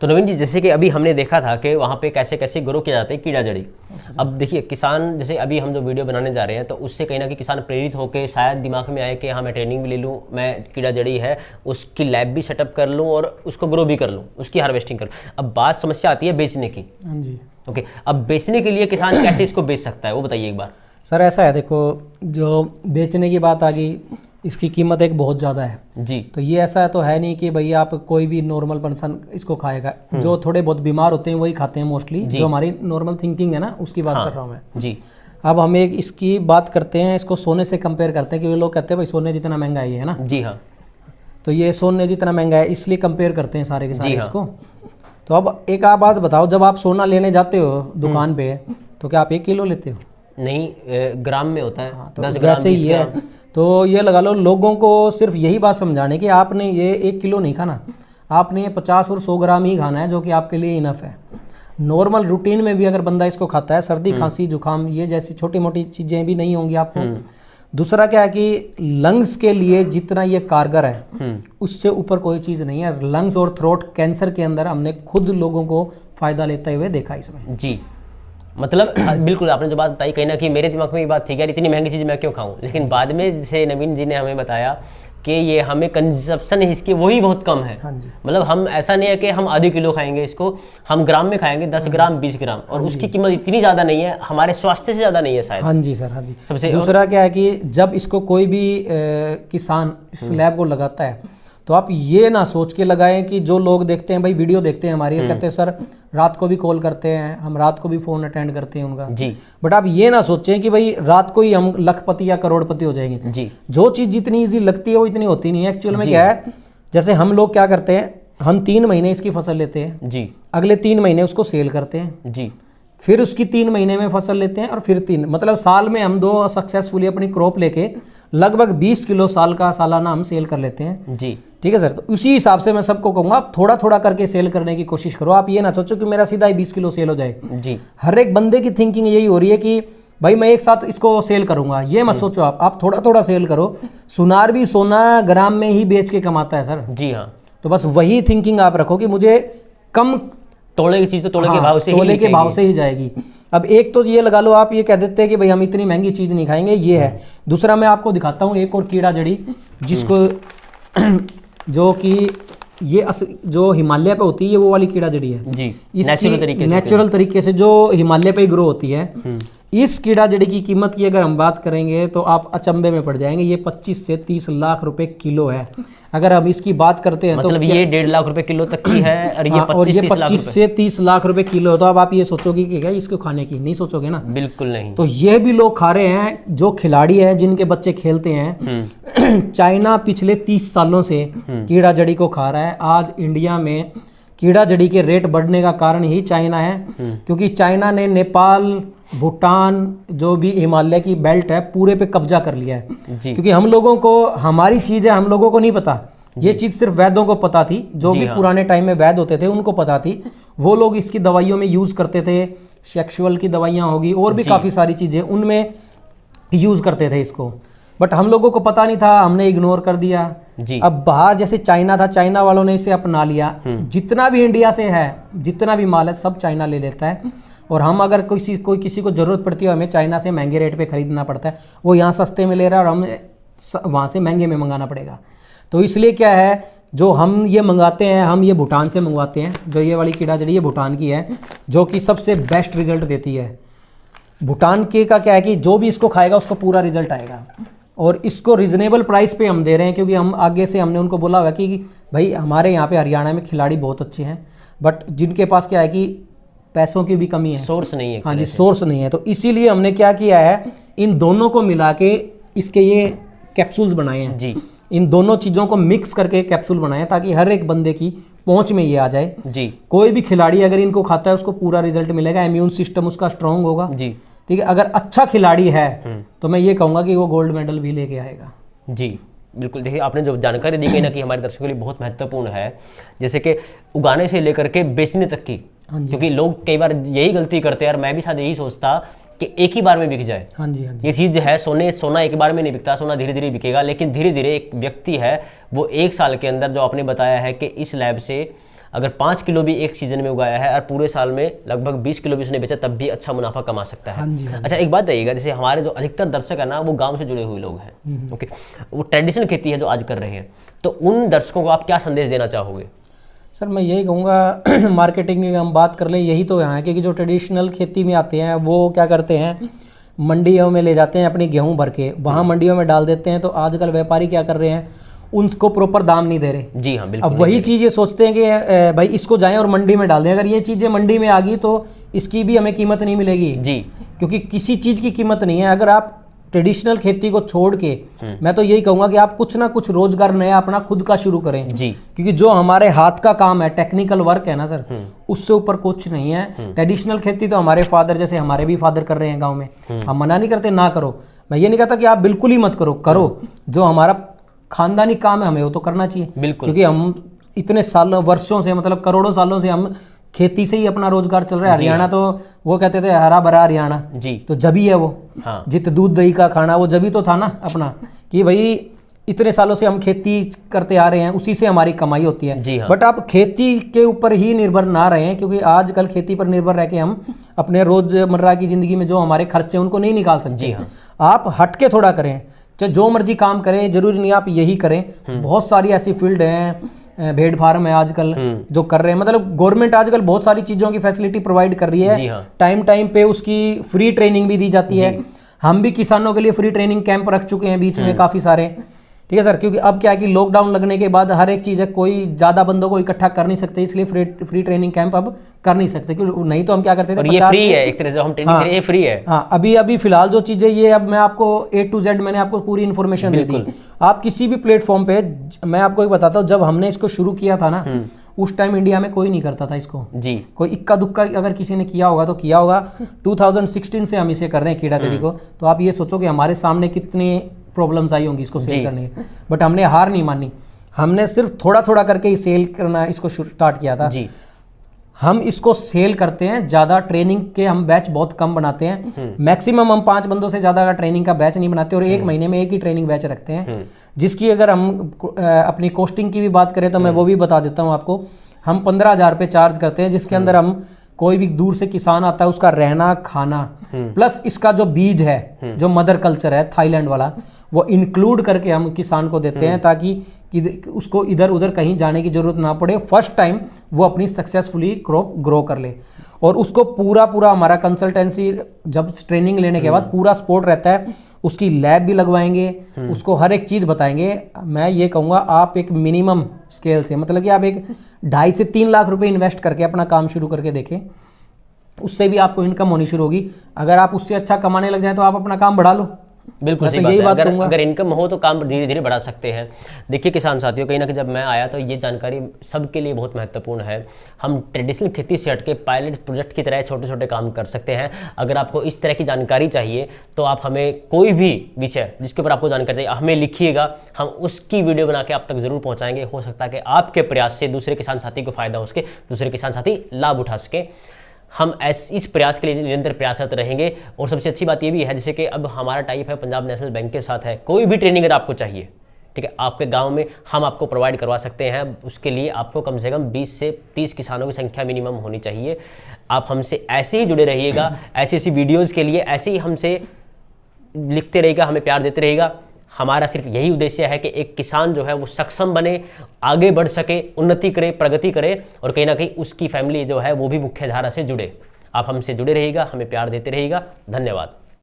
तो नवीन जी, जैसे कि अभी हमने देखा था कि वहाँ पे कैसे कैसे ग्रो किया जाता है कीड़ा जड़ी। अब देखिए किसान, जैसे अभी हम जो वीडियो बनाने जा रहे हैं तो उससे कहीं ना कहीं किसान प्रेरित होकर शायद दिमाग में आए कि हाँ मैं ट्रेनिंग भी ले लूँ, मैं कीड़ा जड़ी है उसकी लैब भी सेटअप कर लूँ और उसको ग्रो भी कर लूँ, उसकी हार्वेस्टिंग करूँ। अब बात समस्या आती है बेचने की। हाँ जी। ओके, अब बेचने के लिए किसान कैसे इसको बेच सकता है वो बताइए एक बार। सर ऐसा है, देखो जो बेचने की बात आ गई, इसकी कीमत एक बहुत ज़्यादा है जी। तो ये ऐसा तो है नहीं कि भाई आप कोई भी नॉर्मल पर्सन इसको खाएगा। जो थोड़े बहुत बीमार होते हैं वही खाते हैं मोस्टली, जो हमारी नॉर्मल थिंकिंग है ना उसकी बात कर रहा हूँ मैं जी। अब हम एक इसकी बात करते हैं, इसको सोने से कंपेयर करते हैं, क्योंकि लोग कहते हैं भाई सोने जितना महंगा है ये, है ना। जी हाँ। तो ये सोने जितना महंगा है इसलिए कंपेयर करते हैं सारे के सारे हाँ। इसको। तो अब एक आप बात बताओ, जब आप सोना लेने जाते हो दुकान पे तो क्या आप 1 किलो लेते हो? नहीं, ग्राम में होता है। तो 10 ग्राम, वैसे ही 20 है। ग्राम। तो ये लगा लो लोगों को सिर्फ यही बात समझाने कि आपने ये 1 किलो नहीं खाना, आपने ये 50 और 100 ग्राम ही खाना है, जो कि आपके लिए इनफ है। नॉर्मल रूटीन में भी अगर बंदा इसको खाता है, सर्दी खांसी जुकाम ये जैसी छोटी मोटी चीज़ें भी नहीं होंगी आपको। दूसरा क्या है कि लंग्स के लिए जितना ये कारगर है उससे ऊपर कोई चीज़ नहीं है। लंग्स और थ्रोट कैंसर के अंदर हमने खुद लोगों को फ़ायदा लेते हुए देखा इसमें। जी, मतलब बिल्कुल आपने जो बात बताई, कहीं ना कहीं मेरे दिमाग में ये बात थी कि यार इतनी महंगी चीज़ मैं क्यों खाऊं, लेकिन बाद में जैसे नवीन जी ने हमें बताया कि ये हमें कंजप्शन इसकी वही बहुत कम है। हाँ जी। मतलब हम ऐसा नहीं है कि हम आधे किलो खाएंगे इसको, हम ग्राम में खाएंगे 10 ग्राम 20 ग्राम, और उसकी कीमत इतनी ज़्यादा नहीं है, हमारे स्वास्थ्य से ज़्यादा नहीं है शायद। हाँ जी सर, हाँ जी। सबसे दूसरा क्या है कि जब इसको कोई भी किसान इस लैब को लगाता है तो आप ये ना सोच के लगाएं कि जो लोग देखते हैं भाई वीडियो देखते हैं हमारी, कहते हैं सर रात को भी कॉल करते हैं, हम रात को भी फ़ोन अटेंड करते हैं उनका जी। बट आप ये ना सोचें कि भाई रात को ही हम लखपति या करोड़पति हो जाएंगे जी। जो चीज़ जितनी ईजी लगती है वो इतनी होती नहीं है। एक्चुअल में क्या है, जैसे हम लोग क्या करते हैं, हम 3 महीने इसकी फसल लेते हैं जी। अगले 3 महीने उसको सेल करते हैं जी। फिर उसकी 3 महीने में फसल लेते हैं और फिर 3, मतलब साल में हम 2 सक्सेसफुली अपनी क्रॉप लेके लगभग 20 किलो साल का सालाना हम सेल कर लेते हैं। जी। ठीक है सर। तो उसी हिसाब से मैं सबको कहूँगा आप थोड़ा थोड़ा करके सेल करने की कोशिश करो। आप ये ना सोचो कि मेरा सीधा ही 20 किलो सेल हो जाए। जी। हर एक बंदे की थिंकिंग यही हो रही है कि भाई मैं एक साथ इसको सेल करूंगा, ये मत सोचो। आप थोड़ा थोड़ा सेल करो। सुनार भी सोना ग्राम में ही बेच के कमाता है सर। जी हाँ। तो बस वही थिंकिंग आप रखो कि मुझे कम तोले की चीज़ तो तोले के भाव से तोले के भाव से ही जाएगी। अब एक तो ये लगा लो, आप ये कह देते हैं कि भाई हम इतनी महंगी चीज़ नहीं खाएंगे, ये है। दूसरा मैं आपको दिखाता हूँ एक और कीड़ा जड़ी जिसको जो कि ये जो हिमालय पे होती है, ये वो वाली कीड़ा जड़ी है जी। इसकी नेचुरल तरीके से जो हिमालय पे ही ग्रो होती है। इस कीड़ा जड़ी की कीमत की अगर हम बात करेंगे तो आप अचंभे में पड़ जाएंगे। ये 25 से 30 लाख रुपए किलो है। अगर हम इसकी बात करते हैं मतलब तो ये 1.5 लाख रुपए किलो तक की है और ये 25 से 30 लाख रुपए किलो है। तो अब आप ये सोचोगे कि क्या इसको खाने की, नहीं सोचोगे ना। बिल्कुल नहीं। तो ये भी लोग खा रहे हैं जो खिलाड़ी हैं, जिनके बच्चे खेलते हैं। चाइना पिछले 30 सालों से कीड़ा जड़ी को खा रहा है। आज इंडिया में कीड़ा जड़ी के रेट बढ़ने का कारण ही चाइना है, क्योंकि चाइना ने नेपाल, भूटान, जो भी हिमालय की बेल्ट है पूरे पे कब्जा कर लिया है। क्योंकि हम लोगों को हमारी चीज़ है, हम लोगों को नहीं पता। ये चीज़ सिर्फ वैद्यों को पता थी, जो भी पुराने टाइम में वैद्य होते थे उनको पता थी। वो लोग इसकी दवाइयों में यूज़ करते थे, सेक्सुअल की दवाइयाँ होगी और भी काफ़ी सारी चीज़ें उनमें यूज़ करते थे इसको। बट हम लोगों को पता नहीं था, हमने इग्नोर कर दिया जी। अब बाहर जैसे चाइना था, चाइना वालों ने इसे अपना लिया। जितना भी इंडिया से है, जितना भी माल है, सब चाइना ले लेता है। और हम अगर कोई किसी को ज़रूरत पड़ती है, हमें चाइना से महंगे रेट पे खरीदना पड़ता है। वो यहाँ सस्ते में ले रहा है और हमें वहाँ से महंगे में मंगाना पड़ेगा। तो इसलिए क्या है, जो हम ये मंगाते हैं, हम ये भूटान से मंगवाते हैं। जो ये वाली कीड़ा जड़ी ये भूटान की है, जो कि सबसे बेस्ट रिजल्ट देती है। भूटान के का क्या है कि जो भी इसको खाएगा उसको पूरा रिजल्ट आएगा। और इसको रिजनेबल प्राइस पे हम दे रहे हैं, क्योंकि हम आगे से हमने उनको बोला हुआ कि भाई हमारे यहाँ पे हरियाणा में खिलाड़ी बहुत अच्छे हैं, बट जिनके पास क्या है कि पैसों की भी कमी है, सोर्स नहीं है। हाँ जी, सोर्स नहीं है। तो इसीलिए हमने क्या किया है, इन दोनों को मिला के इसके ये कैप्सूल्स बनाए हैं जी। इन दोनों चीज़ों को मिक्स करके कैप्सूल बनाए हैं ताकि हर एक बंदे की पहुंच में ये आ जाए जी। कोई भी खिलाड़ी अगर इनको खाता है उसको पूरा रिजल्ट मिलेगा, इम्यून सिस्टम उसका स्ट्रांग होगा जी। ठीक है, अगर अच्छा खिलाड़ी है तो मैं ये कहूँगा कि वो गोल्ड मेडल भी लेके आएगा जी। बिल्कुल, देखिए आपने जो जानकारी दी गई ना कि हमारे दर्शकों के लिए बहुत महत्वपूर्ण है, जैसे कि उगाने से लेकर के बेचने तक की। क्योंकि लोग कई बार यही गलती करते हैं, और मैं भी शायद यही सोचता कि एक ही बार में बिक जाए। हाँ जी, हाँ जी। ये चीज़ है, सोना एक बार में नहीं बिकता, सोना धीरे धीरे बिकेगा। लेकिन धीरे धीरे एक व्यक्ति है वो 1 साल के अंदर, जो आपने बताया है कि इस लैब से अगर 5 किलो भी एक सीजन में उगाया है और पूरे साल में लगभग 20 किलो भी उसने बेचा तब भी अच्छा मुनाफा कमा सकता है। हाँ जी, हाँ जी। अच्छा एक बात बताइएगा, जैसे हमारे जो अधिकतर दर्शक है ना वो गाँव से जुड़े हुए लोग हैं, ओके, वो ट्रेडिशनल खेती है जो आज कर रहे हैं, तो उन दर्शकों को आप क्या संदेश देना चाहोगे? सर मैं यही कहूँगा मार्केटिंग की हम बात कर लें, यही तो यहाँ है कि जो ट्रेडिशनल खेती में आते हैं वो क्या करते हैं, मंडियों में ले जाते हैं अपनी गेहूं भर के, वहाँ मंडियों में डाल देते हैं। तो आजकल व्यापारी क्या कर रहे हैं, उनको प्रॉपर दाम नहीं दे रहे। जी हाँ बिल्कुल। अब वही चीज़ ये सोचते हैं कि भाई इसको जाएं और मंडी में डाल दें। अगर ये चीज़ें मंडी में आ गई तो इसकी भी हमें कीमत नहीं मिलेगी जी, क्योंकि किसी चीज़ की कीमत नहीं है। अगर आप ट्रेडिशनल खेती को छोड़ के, मैं तो यही कहूँगा कि आप कुछ ना कुछ रोजगार नया अपना खुद का शुरू करें जी, क्योंकि जो हमारे हाथ का काम है, टेक्निकल वर्क है ना सर, उससे ऊपर कुछ नहीं है। ट्रेडिशनल खेती तो हमारे फादर, जैसे हमारे भी फादर कर रहे हैं गांव में, हम मना नहीं करते ना करो, मैं ये नहीं कहता कि आप बिल्कुल ही मत करो, करो, जो हमारा खानदानी काम है हमें वो तो करना चाहिए बिल्कुल, क्योंकि हम इतने सालों वर्षों से, मतलब करोड़ों सालों से हम खेती से ही अपना रोजगार चल रहा है। हरियाणा तो वो कहते थे हरा भरा हरियाणा जी, तो जबी है वो, हाँ, जित दूध दही का खाना, वो जबी तो था ना अपना, कि भाई इतने सालों से हम खेती करते आ रहे हैं, उसी से हमारी कमाई होती है। जी हाँ। बट आप खेती के ऊपर ही निर्भर ना रहें क्योंकि आजकल खेती पर निर्भर रह के हम अपने रोजमर्रा की जिंदगी में जो हमारे खर्चे हैं उनको नहीं निकाल सकते। जी हाँ। आप हट के थोड़ा करें, चाहे जो मर्जी काम करें, जरूरी नहीं आप यही करें। बहुत सारी ऐसी फील्ड हैं, भेड़ फार्म है आजकल जो कर रहे हैं, मतलब गवर्नमेंट आजकल बहुत सारी चीज़ों की फैसिलिटी प्रोवाइड कर रही जी है। हाँ। टाइम टाइम पे उसकी फ्री ट्रेनिंग भी दी जाती है। हम भी किसानों के लिए फ्री ट्रेनिंग कैंप रख चुके हैं बीच में काफ़ी सारे, ठीक है सर, क्योंकि अब क्या है कि लॉकडाउन लगने के बाद हर एक चीज़ है, कोई ज़्यादा बंदों को इकट्ठा कर नहीं सकते, इसलिए फ्री ट्रेनिंग कैंप अब कर नहीं सकते, क्योंकि नहीं तो हम क्या करते थे, और ये फ्री है एक तरह से, हम ट्रेनिंग करें ये फ्री है। हाँ, अभी फिलहाल जो चीज़ें ये, अब मैं आपको A to Z मैंने आपको पूरी इन्फॉर्मेशन दे दी। आप किसी भी प्लेटफॉर्म पे, मैं आपको एक बताता हूँ, जब हमने इसको शुरू किया था ना उस टाइम इंडिया में कोई नहीं करता था इसको जी, कोई इक्का दुक्का अगर किसी ने किया होगा तो किया होगा। 2016 से हम इसे कर रहे हैं कीड़ा जड़ी को, तो आप ये सोचो कि हमारे सामने कितनी प्रॉब्लम्स आई होंगी इसको सेल करने की, बट हमने हार नहीं मानी। हमने सिर्फ थोड़ा थोड़ा करके ही सेल करना इसको स्टार्ट किया था जी। हम इसको सेल करते हैं, ज़्यादा ट्रेनिंग के हम बैच बहुत कम बनाते हैं, मैक्सिमम हम 5 बंदों से ज़्यादा का ट्रेनिंग का बैच नहीं बनाते और 1 महीने में एक ही ट्रेनिंग बैच रखते हैं। जिसकी अगर हम अपनी कॉस्टिंग की भी बात करें तो मैं वो भी बता देता हूँ आपको। हम 15,000 रुपये चार्ज करते हैं, जिसके अंदर हम कोई भी दूर से किसान आता है उसका रहना खाना प्लस इसका जो बीज है, जो मदर कल्चर है थाईलैंड वाला, वो इंक्लूड करके हम किसान को देते हैं ताकि उसको इधर उधर कहीं जाने की जरूरत ना पड़े। फर्स्ट टाइम वो अपनी सक्सेसफुली क्रॉप ग्रो कर ले, और उसको पूरा हमारा कंसल्टेंसी जब ट्रेनिंग लेने के बाद पूरा सपोर्ट रहता है। उसकी लैब भी लगवाएंगे, उसको हर एक चीज़ बताएंगे। मैं ये कहूँगा आप एक मिनिमम स्केल से, मतलब कि आप एक 2.5 से 3 लाख रुपए इन्वेस्ट करके अपना काम शुरू करके देखें, उससे भी आपको इनकम होनी शुरू होगी। अगर आप उससे अच्छा कमाने लग जाए तो आप अपना काम बढ़ा लो। बिल्कुल सही बात है। अगर इनकम हो तो काम धीरे धीरे बढ़ा सकते हैं। देखिए किसान साथियों, कहीं ना कहीं जब मैं आया तो ये जानकारी सबके लिए बहुत महत्वपूर्ण है। हम ट्रेडिशनल खेती से हटके पायलट प्रोजेक्ट की तरह छोटे छोटे काम कर सकते हैं। अगर आपको इस तरह की जानकारी चाहिए तो आप हमें कोई भी विषय जिसके ऊपर आपको जानकारी चाहिए हमें लिखिएगा, हम उसकी वीडियो बना के आप तक जरूर पहुँचाएंगे। हो सकता है कि आपके प्रयास से दूसरे किसान साथी को फायदा हो सके, दूसरे किसान साथी लाभ उठा सके। हम इस प्रयास के लिए निरंतर प्रयासरत रहेंगे। और सबसे अच्छी बात ये भी है, जैसे कि अब हमारा टाइप है पंजाब नेशनल बैंक के साथ है, कोई भी ट्रेनिंग अगर आपको चाहिए, ठीक है, आपके गांव में हम आपको प्रोवाइड करवा सकते हैं। उसके लिए आपको कम से कम 20 से 30 किसानों की संख्या मिनिमम होनी चाहिए। आप हमसे ऐसे ही जुड़े रहिएगा, ऐसी वीडियोज़ के लिए ऐसे ही हमसे लिखते रहिएगा, हमें प्यार देते रहिएगा। हमारा सिर्फ यही उद्देश्य है कि एक किसान जो है वो सक्षम बने, आगे बढ़ सके, उन्नति करे, प्रगति करे, और कहीं ना कहीं उसकी फैमिली जो है वो भी मुख्य धारा से जुड़े। आप हमसे जुड़े रहिएगा, हमें प्यार देते रहिएगा। धन्यवाद।